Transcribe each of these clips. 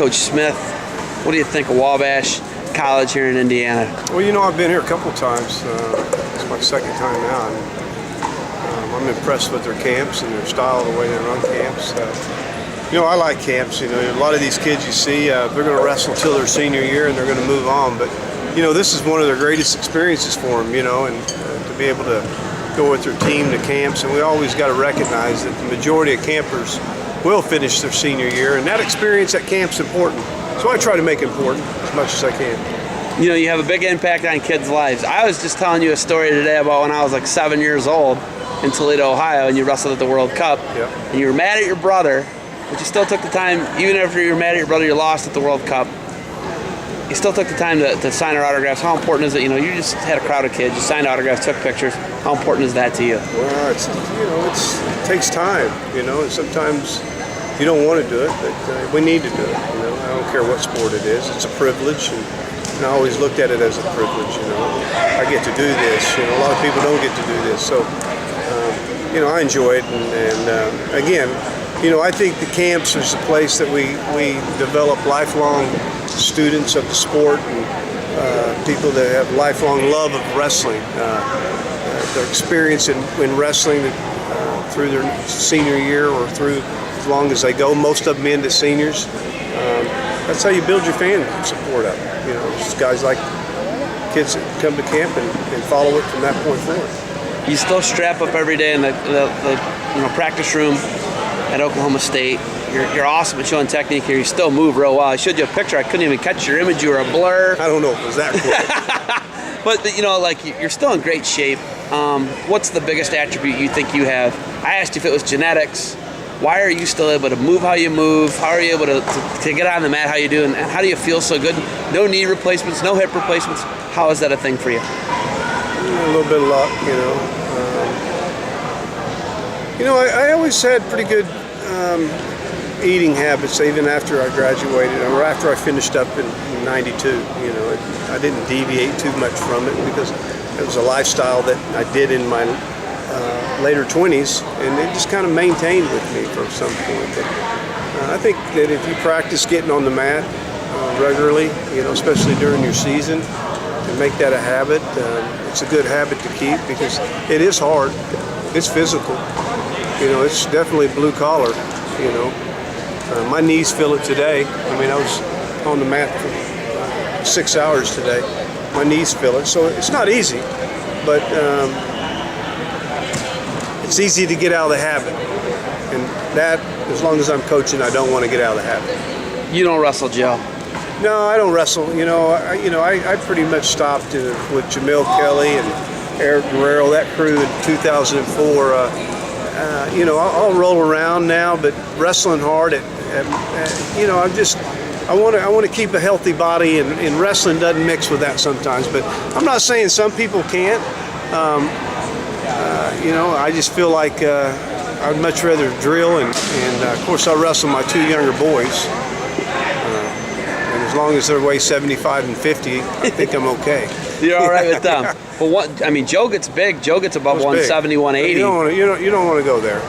Coach Smith. What do you think of Wabash College here in Indiana? Well, you know, I've been here a couple times. It's my second time now. And, I'm impressed with their camps and their style, the way they run camps. You know, I like camps. You know, a lot of these kids you see, they're going to wrestle till their senior year and they're going to move on. But, you know, this is one of their greatest experiences for them, you know, and to be able to go with their team to camps. And we always got to recognize that the majority of campers will finish their senior year, and that experience at camp's important. So I try to make it important as much as I can. You know, you have a big impact on kids' lives. I was just telling you a story today about when I was like 7 years old in Toledo, Ohio, and you wrestled at the World Cup. Yep. And you were mad at your brother, but you still took the time, even after you were mad at your brother, you lost at the World Cup. You still took the time to sign our autographs. How important is it? You know, you just had a crowd of kids, you signed autographs, took pictures. How important is that to you? Well, it takes time, you know, and sometimes you don't want to do it, but we need to do it. You know, I don't care what sport it is. It's a privilege, and I always looked at it as a privilege. You know, I get to do this. You know, a lot of people don't get to do this, so you know, I enjoy it. And again, you know, I think the camps is a place that we develop lifelong students of the sport and people that have lifelong love of wrestling. Their experience in wrestling through their senior year or through as long as they go, most of them into seniors. That's how you build your fan support up. You know, just guys like kids that come to camp and follow it from that point forward. You still strap up every day in the practice room at Oklahoma State. You're awesome at showing technique here. You still move real well. I showed you a picture. I couldn't even catch your image. You were a blur. I don't know if it was that quick. But, you know, like, you're still in great shape. What's the biggest attribute you think you have? I asked you if it was genetics. Why are you still able to move how you move? How are you able to get on the mat how you do? And how do you feel so good? No knee replacements, no hip replacements. How is that a thing for you? A little bit of luck, you know. I always had pretty good eating habits even after I graduated or after I finished up in 92. You know, I didn't deviate too much from it because it was a lifestyle that I did in my later 20s, and it just kind of maintained with me from some point. But I think that if you practice getting on the mat regularly, you know, especially during your season, and make that a habit, it's a good habit to keep because it is hard. It's physical. You know, it's definitely blue collar, you know. My knees feel it today. I mean, I was on the mat for 6 hours today. My knees feel it. So it's not easy, but it's easy to get out of the habit. And that, as long as I'm coaching, I don't want to get out of the habit. You don't wrestle, Joe? No, I don't wrestle. You know, I pretty much stopped with Jamil Kelly and Eric Guerrero, that crew in 2004. You know, I'll roll around now, but wrestling hard you know, I want to keep a healthy body, and wrestling doesn't mix with that sometimes. But I'm not saying some people can't. You know, I just feel like I'd much rather drill, and of course I wrestle my two younger boys. And as long as they're weigh 75 and 50, I think I'm okay. You're all right with them. Well, what? I mean, Joe gets big. Joe gets above 170, 180. You don't want to go there.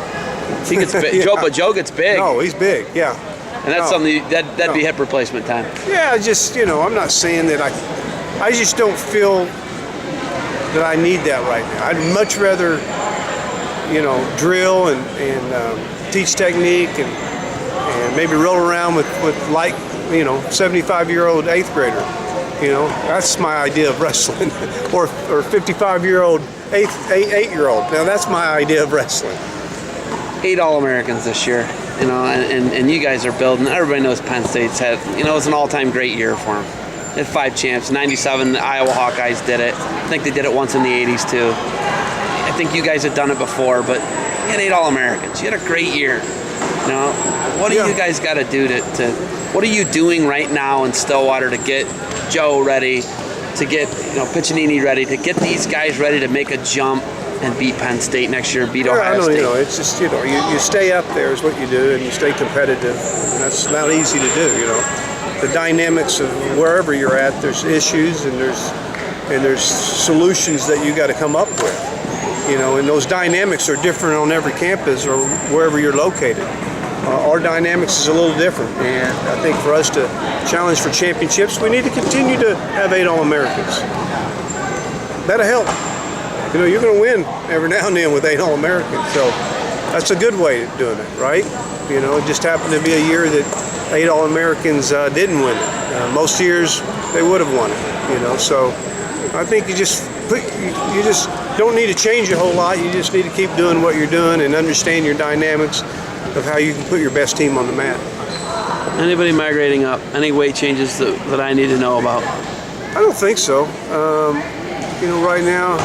He gets big. Yeah. But Joe gets big. No, he's big. Yeah. And that's something that'd be hip replacement time. Yeah, just, you know, I'm not saying that I just don't feel that I need that right now. I'd much rather, you know, drill and teach technique and maybe roll around with like, you know, 75-year-old 8th grader. You know, that's my idea of wrestling. or 55-year-old 8-year-old. Now that's my idea of wrestling. 8 All-Americans this year, you know, and you guys are building. Everybody knows Penn State's had, you know, it was an all-time great year for them. They had 5 champs. 97, the Iowa Hawkeyes did it. I think they did it once in the 80s too. I think you guys had done it before, but you had 8 All-Americans. You had a great year. You know, what do you guys got to do to what are you doing right now in Stillwater to get Joe ready, to get, you know, Piccinini ready, to get these guys ready to make a jump and beat Penn State next year, beat Ohio State? You know, it's just, you know, you stay up there is what you do, and you stay competitive. And that's not easy to do, you know. The dynamics of wherever you're at, there's issues and there's solutions that you got to come up with. You know, and those dynamics are different on every campus or wherever you're located. Our dynamics is a little different, and I think for us to challenge for championships, we need to continue to have 8 All-Americans. That'll help. You know, you're going to win every now and then with 8 All-Americans, so that's a good way of doing it, right? You know, it just happened to be a year that 8 All-Americans didn't win it. Most years they would have won it, you know. So I think you just don't need to change a whole lot. You just need to keep doing what you're doing and understand your dynamics of how you can put your best team on the mat. Anybody migrating up? Any weight changes that I need to know about? I don't think so. You know, right now,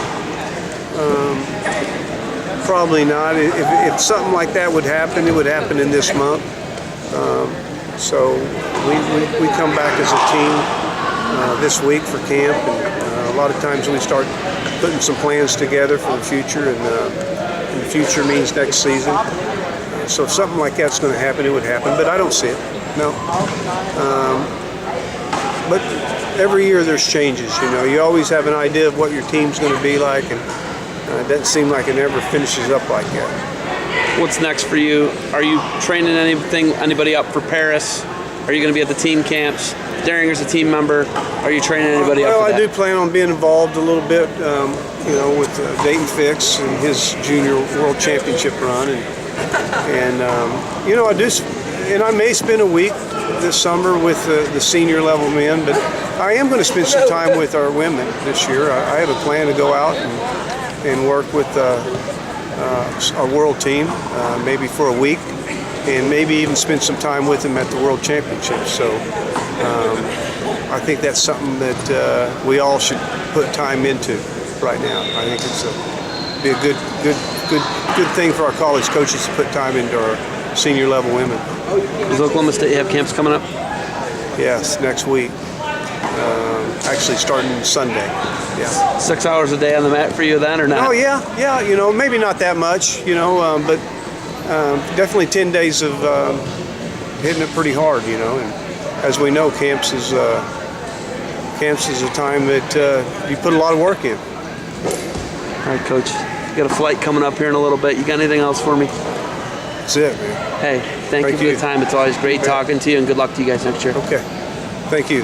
probably not. If something like that would happen, it would happen in this month. So we come back as a team this week for camp, and a lot of times we start putting some plans together for the future, and the future means next season. So if something like that's going to happen, it would happen, but I don't see it, no. But every year there's changes, you know. You always have an idea of what your team's going to be like, and it doesn't seem like it ever finishes up like that. What's next for you? Are you training anybody up for Paris? Are you going to be at the team camps? Deringer's a team member. Are you training anybody up for that? Well, I do plan on being involved a little bit, you know, with Dayton Fix and his junior world championship run, and you know, I may spend a week this summer with the senior level men, but I am going to spend some time with our women this year. I have a plan to go out and work with our world team, maybe for a week, and maybe even spend some time with them at the World Championships. So I think that's something that we all should put time into right now. I think it's be a good thing for our college coaches to put time into our senior level women. Does Oklahoma State have camps coming up? Yes, next week. Actually starting Sunday. Yeah. 6 hours a day on the mat for you then, or not? Oh yeah. You know, maybe not that much. You know, but definitely 10 days of hitting it pretty hard. You know, and as we know, camps is a time that you put a lot of work in. All right, Coach. You got a flight coming up here in a little bit. You got anything else for me? That's it, man. Hey, thank you for the time. It's always great talking to you, and good luck to you guys next year. Okay. Thank you.